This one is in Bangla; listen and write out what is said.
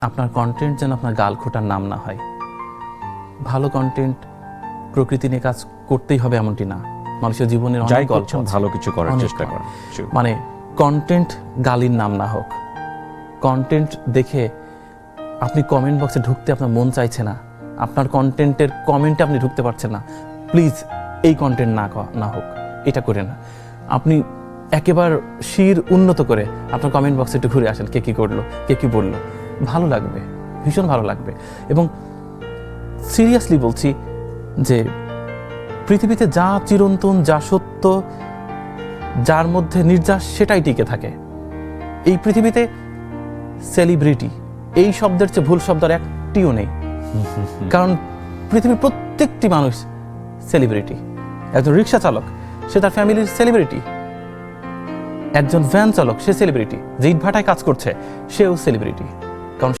আপনার কন্টেন্ট যেন আপনার গাল খোটার নাম না হয়। ভালো কন্টেন্ট প্রকৃতি নিয়ে কাজ করতেই হবে এমনটি না, মানুষের জীবনের অনেক গল্প আছে, ভালো কিছু করার অনেক চেষ্টা করেন। মানে কন্টেন্ট গালির নাম না হোক। কন্টেন্ট দেখে আপনি কমেন্ট বক্সে ঢুকতে আপনার মন চাইছে না, আপনার কন্টেন্টের কমেন্টে আপনি ঢুকতে পারছেন না, প্লিজ এই কন্টেন্ট না হোক, এটা করে না। আপনি একেবারে শির উন্নত করে আপনার কমেন্ট বক্সে একটু ঘুরে আসেন, কে কী করলো, কে কী বললো, ভালো লাগবে, ভীষণ ভালো লাগবে। এবং সিরিয়াসলি বলছি যে পৃথিবীতে যা চিরন্তন, যা সত্য, যার মধ্যে নির্যাস, সেটাই টিকে থাকে। এই পৃথিবীতে সেলিব্রিটি এই শব্দের চেয়ে ভুল শব্দ আর একটিও নেই। কারণ পৃথিবীর প্রত্যেকটি মানুষ সেলিব্রিটি। একজন রিক্সা চালক, সে তার ফ্যামিলির সেলিব্রিটি। একজন ভ্যান চালক, সে সেলিব্রিটি। যে ইটভাটায় কাজ করছে, সেও সেলিব্রিটি।